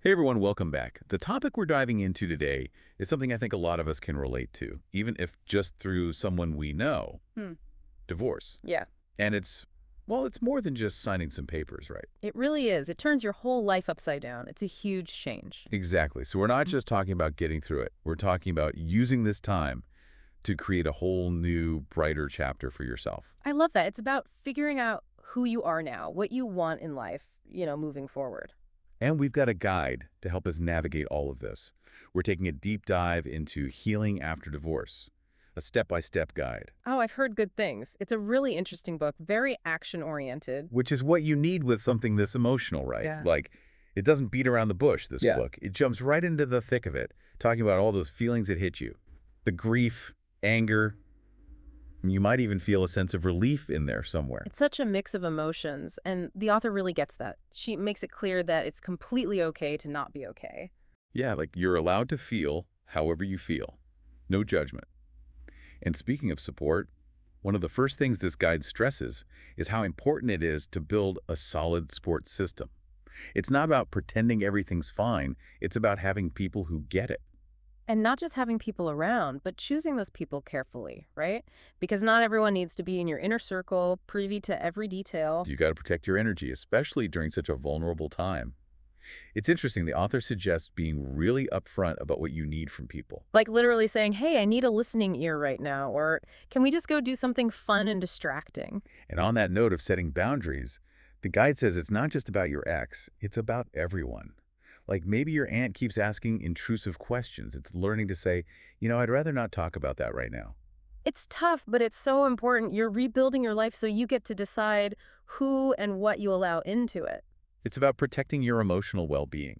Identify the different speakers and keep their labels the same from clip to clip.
Speaker 1: Hey everyone, welcome back. The topic we're diving into today is something I think a lot of us can relate to, even if just through someone we know,
Speaker 2: Hmm.
Speaker 1: divorce.
Speaker 2: Yeah,
Speaker 1: And it's more than just signing some papers, right?
Speaker 2: it really is. It turns your whole life upside down. It's a huge change.
Speaker 1: Exactly. So we're not
Speaker 2: Mm.
Speaker 1: just talking about getting through it. We're talking about using this time to create a whole new, brighter chapter for yourself.
Speaker 2: I love that. It's about figuring out who you are now, what you want in life, moving forward.
Speaker 1: And we've got a guide to help us navigate all of this. We're taking a deep dive into healing after divorce, a step-by-step guide.
Speaker 2: Oh, I've heard good things. It's a really interesting book, very action-oriented.
Speaker 1: Which is what you need with something this emotional, right?
Speaker 2: Yeah.
Speaker 1: Like, it doesn't beat around the bush, this
Speaker 2: Yeah.
Speaker 1: book. It jumps right into the thick of it, talking about all those feelings that hit you. The grief, anger, you might even feel a sense of relief in there somewhere.
Speaker 2: It's such a mix of emotions, and the author really gets that. She makes it clear that it's completely okay to not be okay.
Speaker 1: Yeah, like you're allowed to feel however you feel. No judgment. And speaking of support, one of the first things this guide stresses is how important it is to build a solid support system. It's not about pretending everything's fine, it's about having people who get it.
Speaker 2: And not just having people around, but choosing those people carefully, right? Because not everyone needs to be in your inner circle, privy to every detail.
Speaker 1: You got to protect your energy, especially during such a vulnerable time. It's interesting, the author suggests being really upfront about what you need from people.
Speaker 2: Like literally saying, hey, I need a listening ear right now, or can we just go do something fun and distracting?
Speaker 1: And on that note of setting boundaries, the guide says it's not just about your ex, it's about everyone. Like maybe your aunt keeps asking intrusive questions. It's learning to say, I'd rather not talk about that right now.
Speaker 2: It's tough, but it's so important. You're rebuilding your life so you get to decide who and what you allow into it.
Speaker 1: It's about protecting your emotional well-being.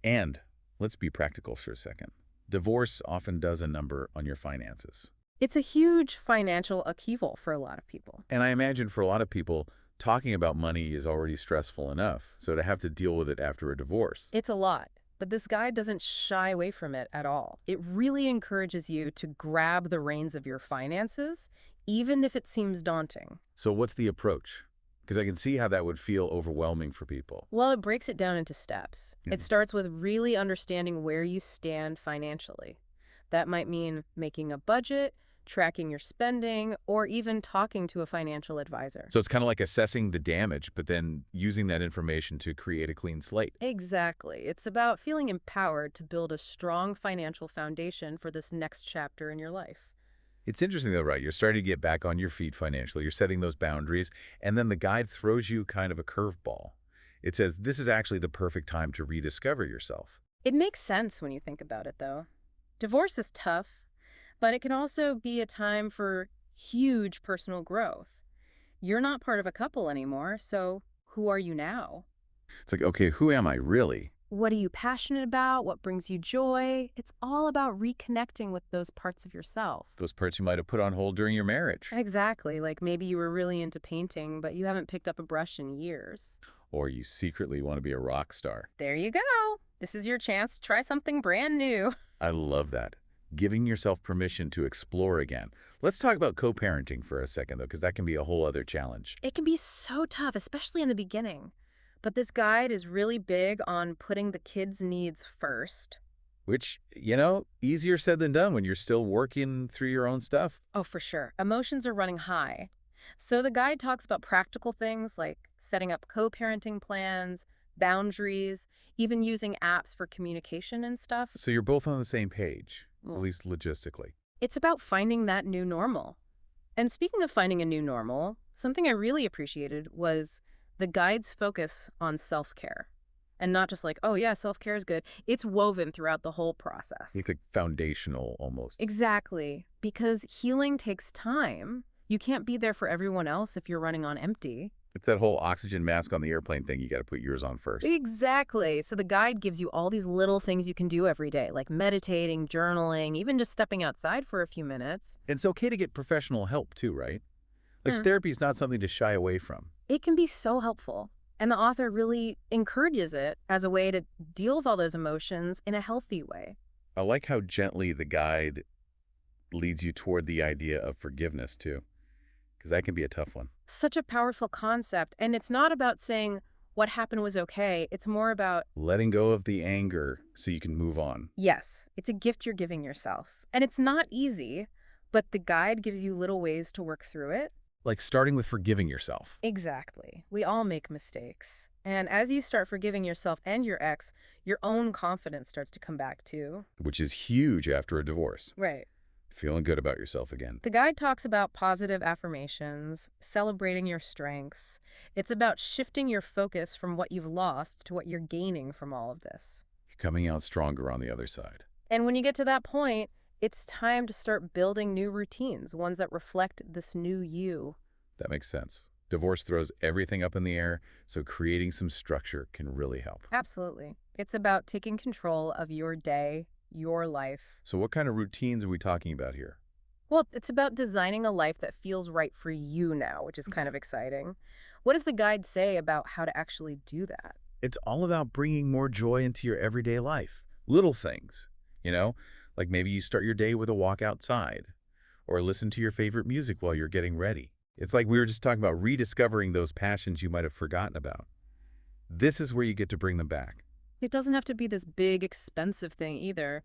Speaker 1: And let's be practical for a second. Divorce often does a number on your finances.
Speaker 2: It's a huge financial upheaval for a lot of people.
Speaker 1: And I imagine for a lot of people, talking about money is already stressful enough. So to have to deal with it after a divorce.
Speaker 2: It's a lot, but this guide doesn't shy away from it at all. It really encourages you to grab the reins of your finances, even if it seems daunting.
Speaker 1: So what's the approach? Because I can see how that would feel overwhelming for people.
Speaker 2: Well, it breaks it down into steps. It
Speaker 1: Mhm.
Speaker 2: starts with really understanding where you stand financially. That might mean making a budget, tracking your spending, or even talking to a financial advisor.
Speaker 1: So it's kind of like assessing the damage, but then using that information to create a clean slate.
Speaker 2: Exactly. It's about feeling empowered to build a strong financial foundation for this next chapter in your life.
Speaker 1: It's interesting though, right? You're starting to get back on your feet financially. You're setting those boundaries, and then the guide throws you kind of a curveball. It says this is actually the perfect time to rediscover yourself.
Speaker 2: It makes sense when you think about it, though. Divorce is tough, but it can also be a time for huge personal growth. You're not part of a couple anymore, so who are you now?
Speaker 1: It's like, okay, who am I really?
Speaker 2: What are you passionate about? What brings you joy? It's all about reconnecting with those parts of yourself.
Speaker 1: Those parts you might have put on hold during your marriage.
Speaker 2: Exactly. Like maybe you were really into painting, but you haven't picked up a brush in years.
Speaker 1: Or you secretly want to be a rock star.
Speaker 2: There you go. This is your chance to try something brand new.
Speaker 1: I love that. Giving yourself permission to explore again. Let's talk about co-parenting for a second, though, because that can be a whole other challenge.
Speaker 2: It can be so tough, especially in the beginning. But this guide is really big on putting the kids' needs first.
Speaker 1: Which, easier said than done when you're still working through your own stuff.
Speaker 2: Oh, for sure. Emotions are running high. So the guide talks about practical things like setting up co-parenting plans, boundaries, even using apps for communication and stuff.
Speaker 1: So you're both on the same page, at
Speaker 2: Mm.
Speaker 1: least logistically.
Speaker 2: It's about finding that new normal. And speaking of finding a new normal, something I really appreciated was the guide's focus on self-care. And not just like, oh yeah, self-care is good. It's woven throughout the whole process.
Speaker 1: It's like foundational almost.
Speaker 2: Exactly. Because healing takes time. You can't be there for everyone else if you're running on empty.
Speaker 1: It's that whole oxygen mask on the airplane thing. You got to put yours on first.
Speaker 2: Exactly. So the guide gives you all these little things you can do every day, like meditating, journaling, even just stepping outside for a few minutes.
Speaker 1: And it's okay to get professional help too, right? Like
Speaker 2: Hmm.
Speaker 1: therapy is not something to shy away from.
Speaker 2: It can be so helpful. And the author really encourages it as a way to deal with all those emotions in a healthy way.
Speaker 1: I like how gently the guide leads you toward the idea of forgiveness too, because that can be a tough one.
Speaker 2: Such a powerful concept. And it's not about saying, what happened was okay. It's more about,
Speaker 1: Letting go of the anger so you can move on.
Speaker 2: yes, it's a gift you're giving yourself. And it's not easy, but the guide gives you little ways to work through it.
Speaker 1: Like starting with forgiving yourself.
Speaker 2: Exactly. We all make mistakes. And as you start forgiving yourself and your ex, your own confidence starts to come back too.
Speaker 1: Which is huge after a divorce.
Speaker 2: Right.
Speaker 1: Feeling good about yourself again.
Speaker 2: The guide talks about positive affirmations, celebrating your strengths. It's about shifting your focus from what you've lost to what you're gaining from all of this.
Speaker 1: You're coming out stronger on the other side.
Speaker 2: And when you get to that point, it's time to start building new routines, ones that reflect this new you.
Speaker 1: That makes sense. Divorce throws everything up in the air, so creating some structure can really help.
Speaker 2: Absolutely. It's about taking control of your day, your life.
Speaker 1: So what kind of routines are we talking about here?
Speaker 2: Well, it's about designing a life that feels right for you now, which is kind of exciting. What does the guide say about how to actually do that?
Speaker 1: It's all about bringing more joy into your everyday life. Little things, you know, like maybe you start your day with a walk outside or listen to your favorite music while you're getting ready. It's like we were just talking about rediscovering those passions you might have forgotten about. This is where you get to bring them back.
Speaker 2: It doesn't have to be this big, expensive thing either.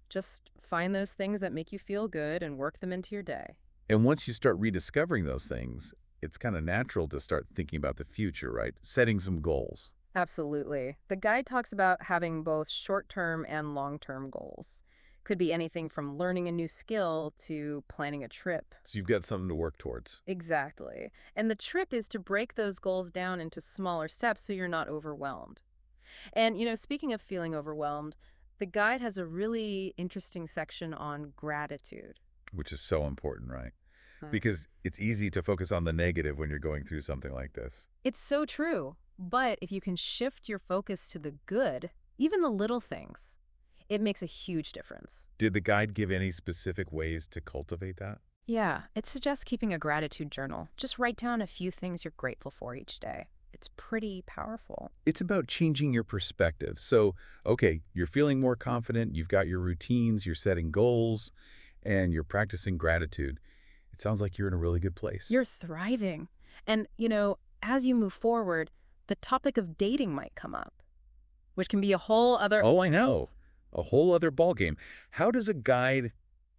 Speaker 2: Just find those things that make you feel good and work them into your day.
Speaker 1: And once you start rediscovering those things, it's kind of natural to start thinking about the future, right? Setting some goals.
Speaker 2: Absolutely. The guide talks about having both short-term and long-term goals. Could be anything from learning a new skill to planning a trip.
Speaker 1: So you've got something to work towards.
Speaker 2: Exactly. And the trip is to break those goals down into smaller steps so you're not overwhelmed. And, speaking of feeling overwhelmed, the guide has a really interesting section on gratitude.
Speaker 1: Which is so important, right?
Speaker 2: Huh.
Speaker 1: Because it's easy to focus on the negative when you're going through something like this.
Speaker 2: It's so true. But if you can shift your focus to the good, even the little things, it makes a huge difference.
Speaker 1: Did the guide give any specific ways to cultivate that?
Speaker 2: Yeah, it suggests keeping a gratitude journal. Just write down a few things you're grateful for each day. It's pretty powerful.
Speaker 1: It's about changing your perspective. So, okay, you're feeling more confident, you've got your routines, you're setting goals, and you're practicing gratitude. It sounds like you're in a really good place.
Speaker 2: You're thriving. And, as you move forward, the topic of dating might come up, which can be a whole other...
Speaker 1: Oh, I know. A whole other ballgame. How does a guide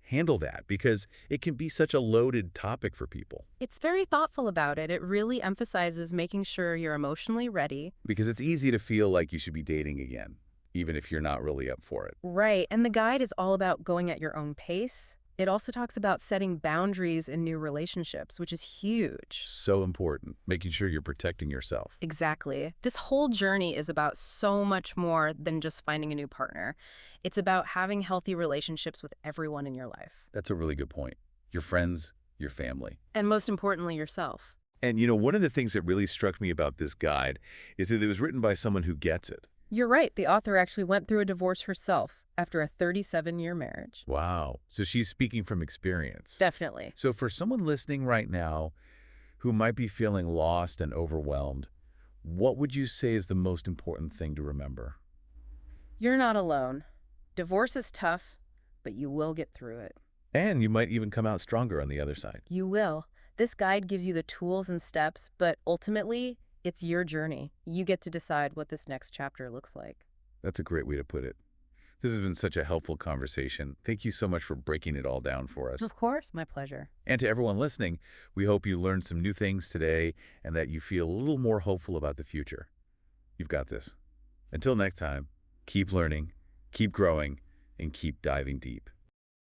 Speaker 1: handle that? Because it can be such a loaded topic for people.
Speaker 2: It's very thoughtful about it. It really emphasizes making sure you're emotionally ready.
Speaker 1: Because it's easy to feel like you should be dating again, even if you're not really up for it.
Speaker 2: Right. And the guide is all about going at your own pace. It also talks about setting boundaries in new relationships, which is huge.
Speaker 1: So important, making sure you're protecting yourself.
Speaker 2: Exactly. This whole journey is about so much more than just finding a new partner. It's about having healthy relationships with everyone in your life.
Speaker 1: That's a really good point. Your friends, your family.
Speaker 2: And most importantly, yourself.
Speaker 1: And one of the things that really struck me about this guide is that it was written by someone who gets it.
Speaker 2: You're right. The author actually went through a divorce herself after a 37-year marriage.
Speaker 1: Wow. So she's speaking from experience.
Speaker 2: Definitely.
Speaker 1: So for someone listening right now who might be feeling lost and overwhelmed, what would you say is the most important thing to remember?
Speaker 2: You're not alone. Divorce is tough, but you will get through it.
Speaker 1: And you might even come out stronger on the other side.
Speaker 2: You will. This guide gives you the tools and steps, but ultimately, it's your journey. You get to decide what this next chapter looks like.
Speaker 1: That's a great way to put it. This has been such a helpful conversation. Thank you so much for breaking it all down for us.
Speaker 2: Of course, my pleasure.
Speaker 1: And to everyone listening, we hope you learned some new things today and that you feel a little more hopeful about the future. You've got this. Until next time, keep learning, keep growing, and keep diving deep.